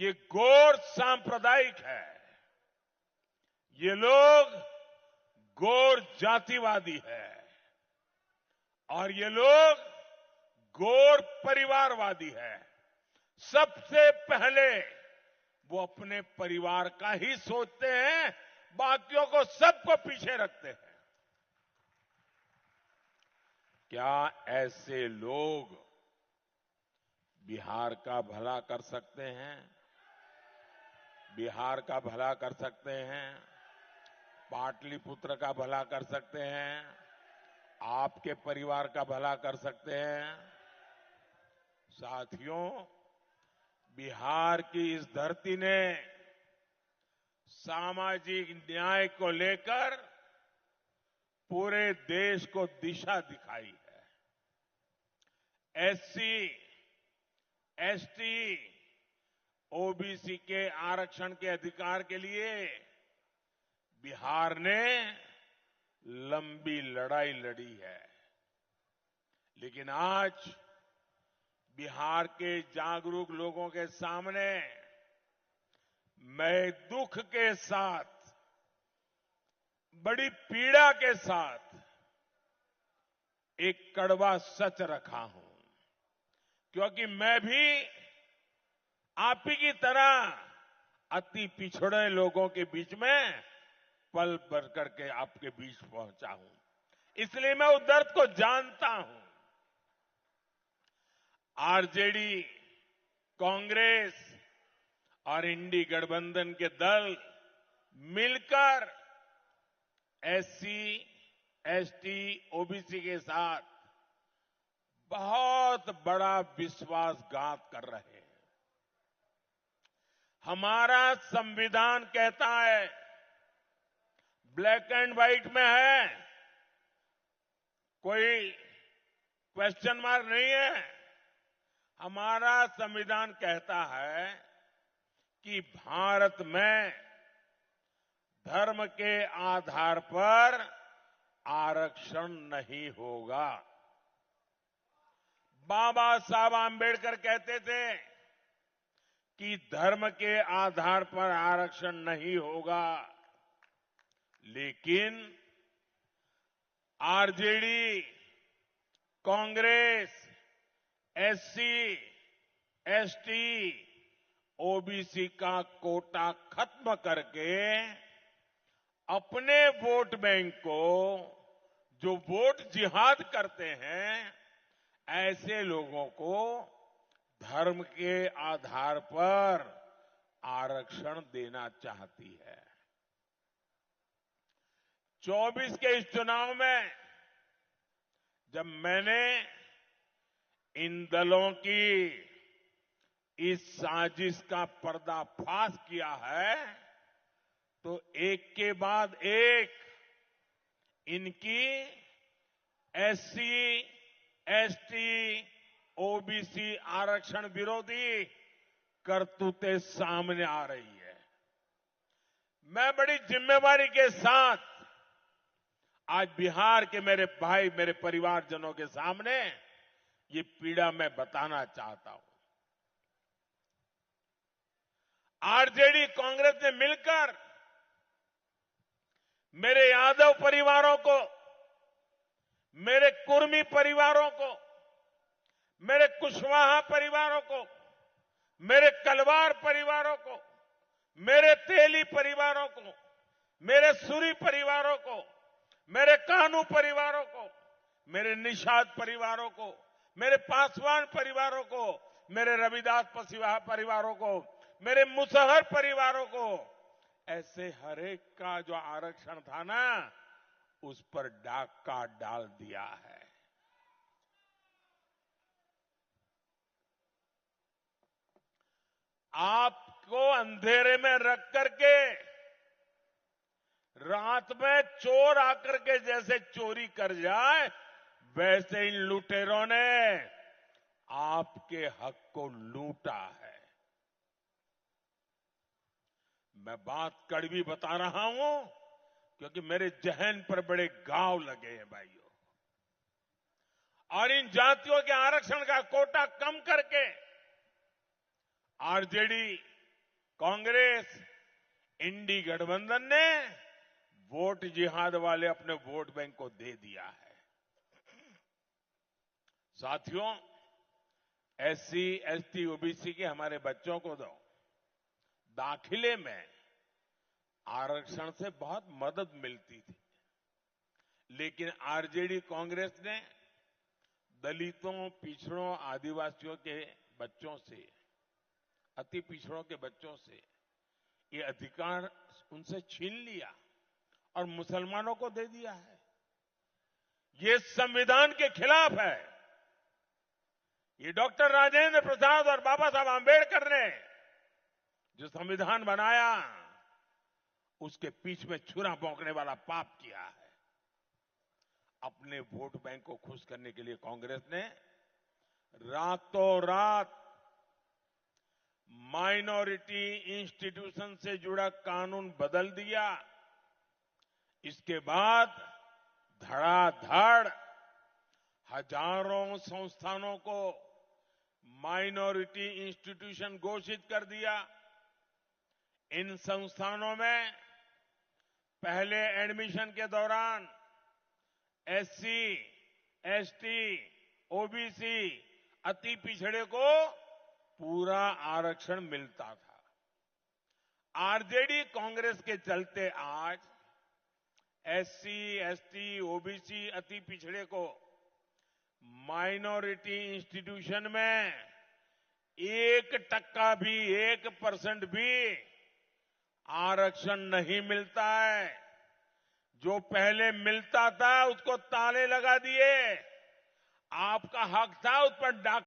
ये गौर सांप्रदायिक है। ये लोग गौर जातिवादी है और ये लोग गौर परिवारवादी है। सबसे पहले वो अपने परिवार का ही सोचते हैं, बाकियों को सबको पीछे रखते हैं। क्या ऐसे लोग बिहार का भला कर सकते हैं? बिहार का भला कर सकते हैं? पाटलिपुत्र का भला कर सकते हैं? आपके परिवार का भला कर सकते हैं? साथियों, बिहार की इस धरती ने सामाजिक न्याय को लेकर पूरे देश को दिशा दिखाई है। एससी, एसटी, ओबीसी के आरक्षण के अधिकार के लिए बिहार ने लंबी लड़ाई लड़ी है। लेकिन आज बिहार के जागरूक लोगों के सामने मैं दुख के साथ, बड़ी पीड़ा के साथ एक कड़वा सच रखा हूं, क्योंकि मैं भी आप ही की तरह अति पिछड़े लोगों के बीच में पल भर करके आपके बीच पहुंचा हूं। इसलिए मैं उस दर्द को जानता हूं। आरजेडी, कांग्रेस और इंडी गठबंधन के दल मिलकर एससी, एसटी, ओबीसी के साथ बहुत बड़ा विश्वासघात कर रहे हैं। हमारा संविधान कहता है, ब्लैक एंड व्हाइट में है, कोई क्वेश्चन मार्क नहीं है। हमारा संविधान कहता है कि भारत में धर्म के आधार पर आरक्षण नहीं होगा। बाबा साहब आंबेडकर कहते थे कि धर्म के आधार पर आरक्षण नहीं होगा, लेकिन RJD, Congress, SC, ST, OBC का कोटा खत्म करके अपने वोट बैंक को, जो वोट जिहाद करते हैं, ऐसे लोगों को धर्म के आधार पर आरक्षण देना चाहती है। 24 के इस चुनाव में जब मैंने इन दलों की इस साजिश का पर्दाफाश किया है, तो एक के बाद एक इनकी एससी, एसटी, ओबीसी आरक्षण विरोधी करतूतें सामने आ रही है। मैं बड़ी जिम्मेवारी के साथ आज बिहार के मेरे भाई, मेरे परिवारजनों के सामने ये पीड़ा मैं बताना चाहता हूं। आरजेडी, कांग्रेस ने मिलकर मेरे यादव परिवारों को, मेरे कुर्मी परिवारों को, मेरे कुशवाहा परिवारों को, मेरे कलवार परिवारों को, मेरे तेली परिवारों को, मेरे सूरी परिवारों को, मेरे कानू परिवारों को, मेरे निषाद परिवारों को, मेरे पासवान परिवारों को, मेरे रविदास पसीवाहा परिवारों को, मेरे मुसहर परिवारों को, ऐसे हर एक का जो आरक्षण था ना, उस पर डाका डाल दिया है। आपको अंधेरे में रख करके रात में चोर आकर के जैसे चोरी कर जाए, वैसे इन लुटेरों ने आपके हक को लूटा है। मैं बात कड़वी बता रहा हूं क्योंकि मेरे जहन पर बड़े घाव लगे हैं भाइयों। और इन जातियों के आरक्षण का कोटा कम करके आरजेडी, कांग्रेस इंडी गठबंधन ने वोट जिहाद वाले अपने वोट बैंक को दे दिया है। साथियों, एससी, एसटी, ओबीसी के हमारे बच्चों को तो दाखिले में आरक्षण से बहुत मदद मिलती थी, लेकिन आरजेडी कांग्रेस ने दलितों, पिछड़ों, आदिवासियों के बच्चों से, अति पिछड़ों के बच्चों से ये अधिकार उनसे छीन लिया और मुसलमानों को दे दिया है। ये संविधान के खिलाफ है। ये डॉक्टर राजेंद्र प्रसाद और बाबा साहब आंबेडकर ने जो संविधान बनाया, उसके पीछ में छुरा भोंकने वाला पाप किया है। अपने वोट बैंक को खुश करने के लिए कांग्रेस ने रातों रात माइनॉरिटी इंस्टीट्यूशन से जुड़ा कानून बदल दिया। इसके बाद धड़ाधड़ हजारों संस्थानों को माइनॉरिटी इंस्टीट्यूशन घोषित कर दिया। इन संस्थानों में पहले एडमिशन के दौरान एससी, एसटी, ओबीसी, अति पिछड़े को पूरा आरक्षण मिलता था। आरजेडी कांग्रेस के चलते आज एससी, एसटी, ओबीसी, अति पिछड़े को माइनॉरिटी इंस्टीट्यूशन में 1% भी, 1% भी आरक्षण नहीं मिलता है। जो पहले मिलता था उसको ताले लगा दिए। आपका हक था उस पर डाक